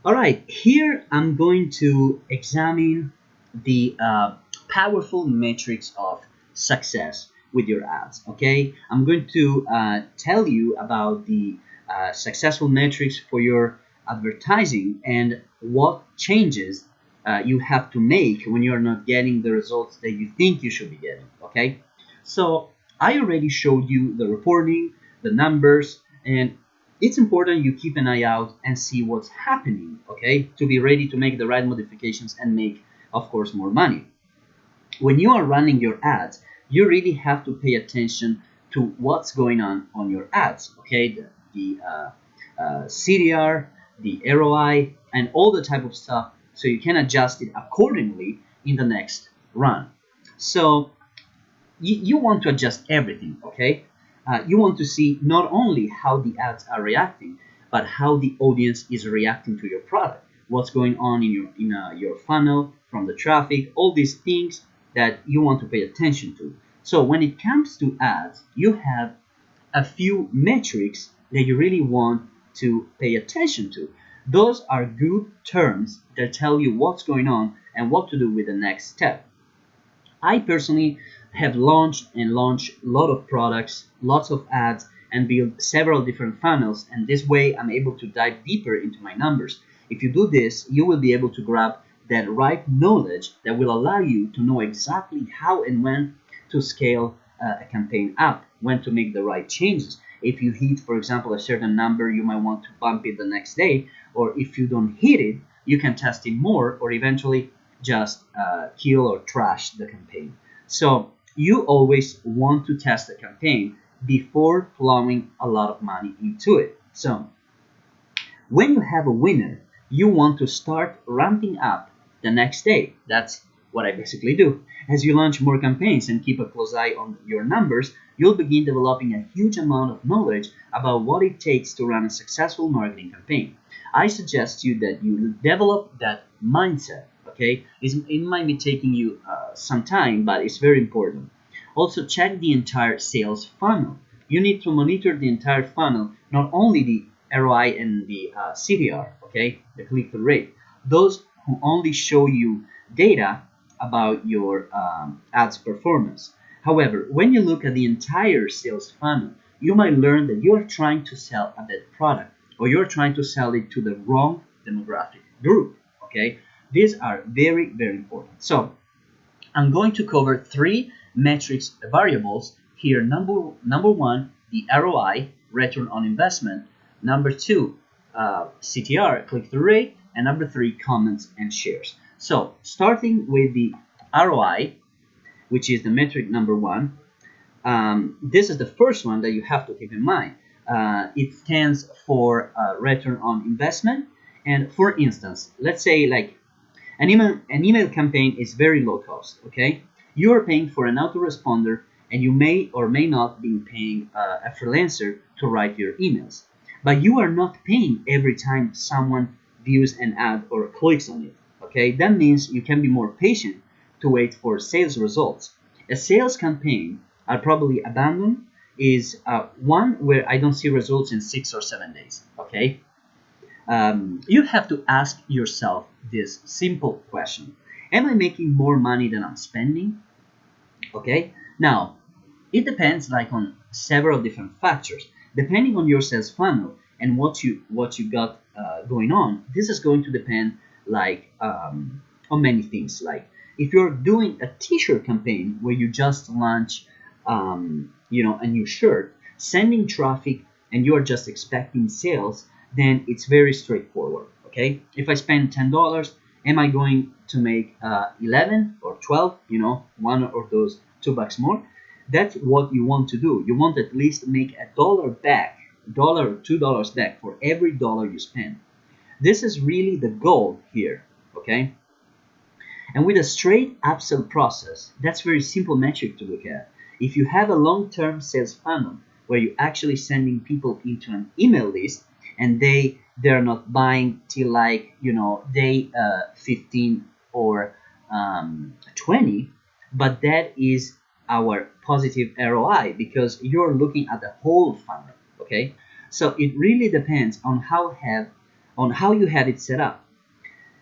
All right, here I'm going to examine the powerful metrics of success with your ads. Okay, I'm going to tell you about the successful metrics for your advertising and what changes you have to make when you're not getting the results that you think you should be getting. Okay, so I already showed you the reporting, the numbers, and it's important you keep an eye out and see what's happening, okay, to be ready to make the right modifications and make, of course, more money. When you are running your ads, you really have to pay attention to what's going on your ads, okay, the CDR, the ROI, and all the type of stuff, so you can adjust it accordingly in the next run. So you want to adjust everything, okay? You want to see not only how the ads are reacting, but how the audience is reacting to your product. What's going on in your funnel, from the traffic, all these things that you want to pay attention to. So when it comes to ads, you have a few metrics that you really want to pay attention to. Those are good terms that tell you what's going on and what to do with the next step. I personally have launched a lot of products, lots of ads, and built several different funnels, and this way I'm able to dive deeper into my numbers. If you do this, you will be able to grab that right knowledge that will allow you to know exactly how and when to scale a campaign up, when to make the right changes. If you hit, for example, a certain number, you might want to bump it the next day, or if you don't hit it, you can test it more, or eventually just kill or trash the campaign. So you always want to test a campaign before plowing a lot of money into it. So when you have a winner, you want to start ramping up the next day. That's what I basically do. As you launch more campaigns and keep a close eye on your numbers, you'll begin developing a huge amount of knowledge about what it takes to run a successful marketing campaign. I suggest you that you develop that mindset. Okay, it might be taking you some time, but it's very important. Also, check the entire sales funnel. You need to monitor the entire funnel, not only the ROI and the CTR, okay, the click-through rate. Those who only show you data about your ads performance. However, when you look at the entire sales funnel, you might learn that you are trying to sell a bad product, or you're trying to sell it to the wrong demographic group, okay? These are very, very important. So I'm going to cover three metrics variables here. Number one, the ROI, return on investment. Number two, CTR, click-through rate. And number three, comments and shares. So starting with the ROI, which is the metric number one, this is the first one that you have to keep in mind. It stands for return on investment. And for instance, let's say like an email campaign is very low cost, okay? You are paying for an autoresponder, and you may or may not be paying a freelancer to write your emails. But you are not paying every time someone views an ad or clicks on it, okay? That means you can be more patient to wait for sales results. A sales campaign I'll probably abandon is one where I don't see results in 6 or 7 days, okay? You have to ask yourself this simple question: am I making more money than I'm spending? Okay, now it depends like on several different factors. Depending on your sales funnel and what you got going on, this is going to depend like on many things. Like if you're doing a t-shirt campaign where you just launch a new shirt, sending traffic, and you're just expecting sales, then it's very straightforward, okay? If I spend $10, am I going to make 11 or 12, one or those $2 more? That's what you want to do. You want at least make $1 back, $1 or $2 back for every dollar you spend. This is really the goal here, okay? And with a straight upsell process, that's very simple metric to look at. If you have a long-term sales funnel where you're actually sending people into an email list, and they're not buying till like day 15 or 20, but that is our positive ROI because you're looking at the whole funnel, okay? So it really depends on on how you have it set up.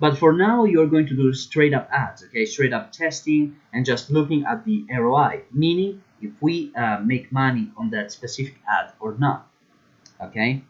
But for now, you're going to do straight up ads, okay? Straight up testing and just looking at the ROI, meaning if we make money on that specific ad or not, okay?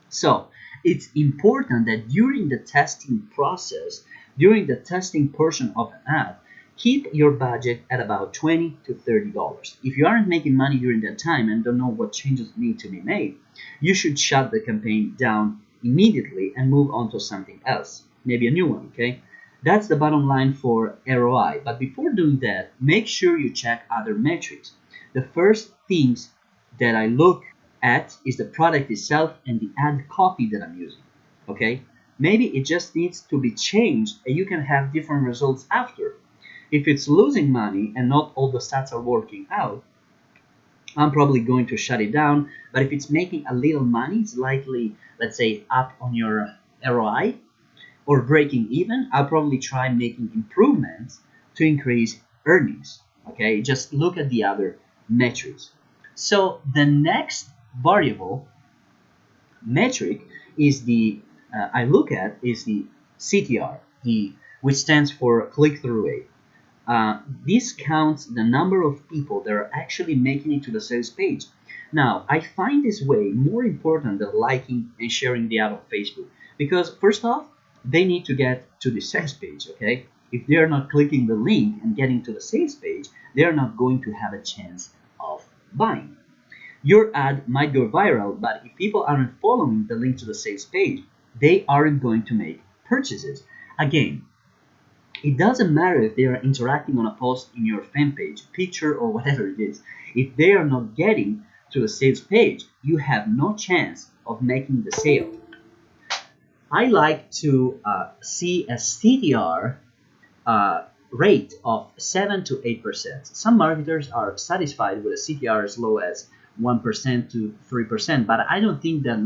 So it's important that during the testing process, during the testing portion of an ad, keep your budget at about $20 to $30. If you aren't making money during that time and don't know what changes need to be made, you should shut the campaign down immediately and move on to something else, maybe a new one, okay? That's the bottom line for ROI. But before doing that, make sure you check other metrics. The first things that I look at is the product itself and the ad copy that I'm using, okay? Maybe it just needs to be changed and you can have different results after. If it's losing money and not all the stats are working out, I'm probably going to shut it down. But if it's making a little money, it's likely, let's say, up on your ROI or breaking even, I'll probably try making improvements to increase earnings, okay? Just look at the other metrics. So the next variable metric is the I look at is the CTR, which stands for click-through rate. This counts the number of people that are actually making it to the sales page. Now, I find this way more important than liking and sharing the ad on Facebook because first off, they need to get to the sales page, okay? If they're not clicking the link and getting to the sales page, they're not going to have a chance of buying. Your ad might go viral, but if people aren't following the link to the sales page, they aren't going to make purchases. Again, it doesn't matter if they are interacting on a post in your fan page, picture, or whatever it is. If they are not getting to the sales page, you have no chance of making the sale. I like to see a CTR rate of 7 to 8%. Some marketers are satisfied with a CTR as low as 1% to 3%, but I don't think that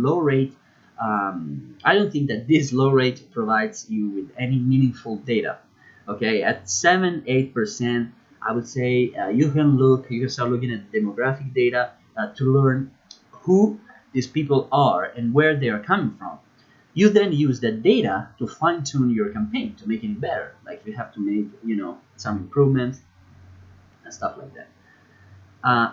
this low rate provides you with any meaningful data. Okay, at 7-8%, I would say you can start looking at demographic data to learn who these people are and where they are coming from. You then use that data to fine-tune your campaign to make it better. Like you have to make, some improvements and stuff like that.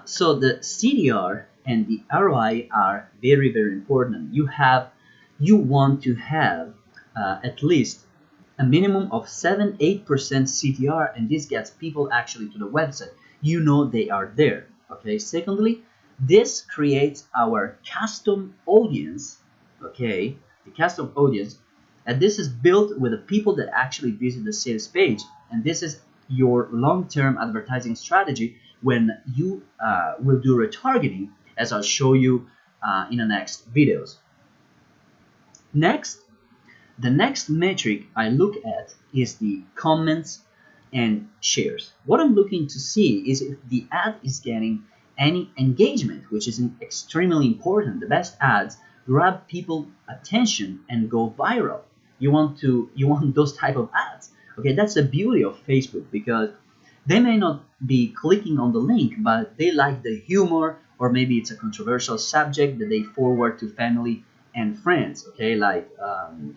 So the CTR and the ROI are very, very important. You want to have at least a minimum of 7-8% CTR, and this gets people actually to the website. You know they are there. Okay. Secondly, this creates our custom audience. Okay, the custom audience, and this is built with the people that actually visit the sales page, and this is your long-term advertising strategy when you will do retargeting, as I'll show you in the next videos. Next, the next metric I look at is the comments and shares. What I'm looking to see is if the ad is getting any engagement, which is extremely important. The best ads grab people attention and go viral. You want those type of ads. Okay, that's the beauty of Facebook, because they may not be clicking on the link, but they like the humor, or maybe it's a controversial subject that they forward to family and friends. Okay, like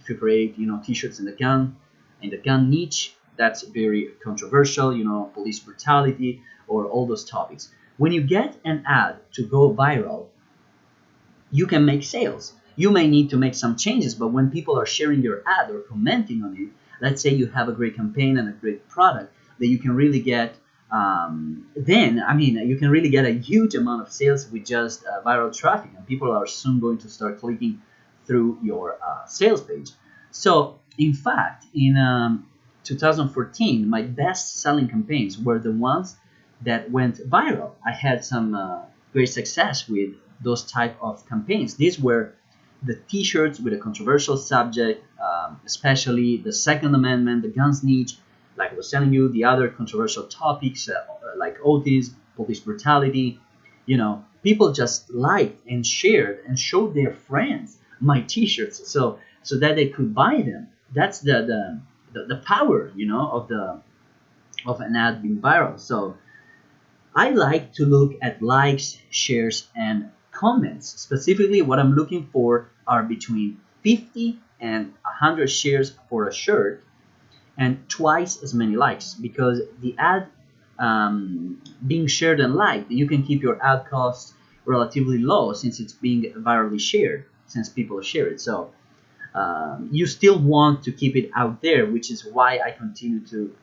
if you create t-shirts in the gun niche, that's very controversial, police brutality or all those topics. When you get an ad to go viral, you can make sales. You may need to make some changes, but when people are sharing your ad or commenting on it, let's say you have a great campaign and a great product that you can really get, you can really get a huge amount of sales with just viral traffic, and people are soon going to start clicking through your sales page. So, in fact, in 2014, my best-selling campaigns were the ones that went viral. I had some great success with those type of campaigns. These were the t-shirts with a controversial subject, especially the Second Amendment, the guns niche, like I was telling you, the other controversial topics like autism, police brutality. People just liked and shared and showed their friends my t-shirts so that they could buy them. That's the power, of an ad being viral. So I like to look at likes, shares, and comments. Specifically, what I'm looking for are between 50 and 100 shares for a shirt and twice as many likes, because the ad being shared and liked, you can keep your ad costs relatively low since it's being virally shared, since people share it. So you still want to keep it out there, which is why I continue to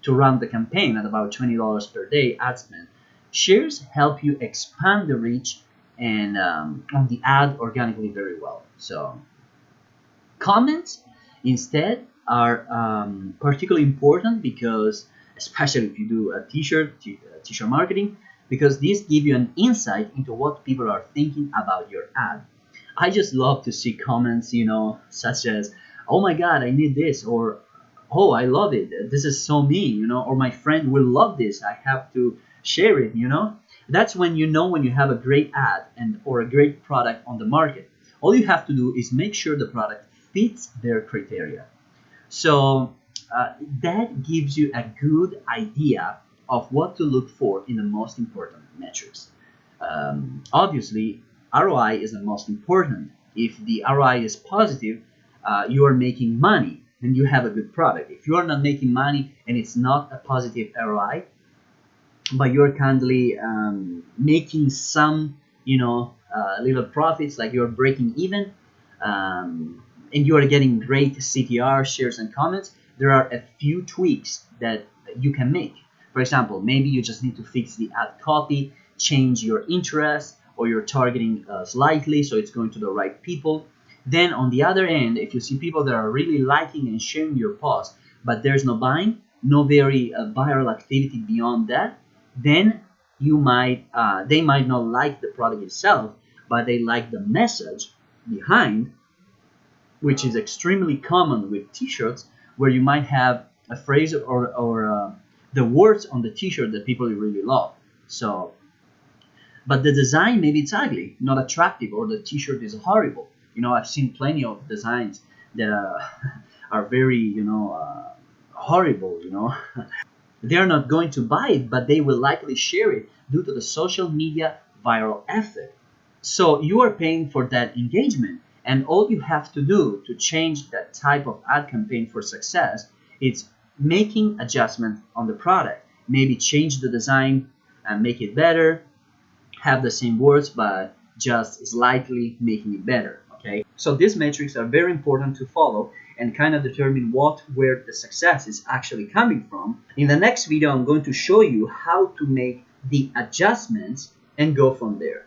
run the campaign at about $20 per day ad spend. Shares help you expand the reach and on the ad organically very well. So comments instead are particularly important, because especially if you do a t-shirt marketing, because these give you an insight into what people are thinking about your ad. I just love to see comments, such as, "Oh my god, I need this," or "Oh, I love it, this is so me," or "My friend will love this, I have to share it." That's when when you have a great ad or a great product on the market. All you have to do is make sure the product fits their criteria. So that gives you a good idea of what to look for in the most important metrics. Obviously, ROI is the most important. If the ROI is positive, you are making money and you have a good product. If you are not making money and it's not a positive ROI, but you're kindly making some, little profits, like you're breaking even, and you are getting great CTR, shares, and comments, there are a few tweaks that you can make. For example, maybe you just need to fix the ad copy, change your interest or your targeting slightly so it's going to the right people. Then on the other end, if you see people that are really liking and sharing your post, but there's no buying, no very viral activity beyond that, then they might not like the product itself, but they like the message behind, which is extremely common with t-shirts, where you might have a phrase or the words on the t-shirt that people really love. So, but the design, maybe it's ugly, not attractive, or the t-shirt is horrible. I've seen plenty of designs that are very, horrible. They're not going to buy it, but they will likely share it due to the social media viral effect. So you are paying for that engagement, and all you have to do to change that type of ad campaign for success is making adjustments on the product. Maybe change the design and make it better, have the same words, but just slightly making it better. Okay, so these metrics are very important to follow and kind of determine where the success is actually coming from. In the next video, I'm going to show you how to make the adjustments and go from there.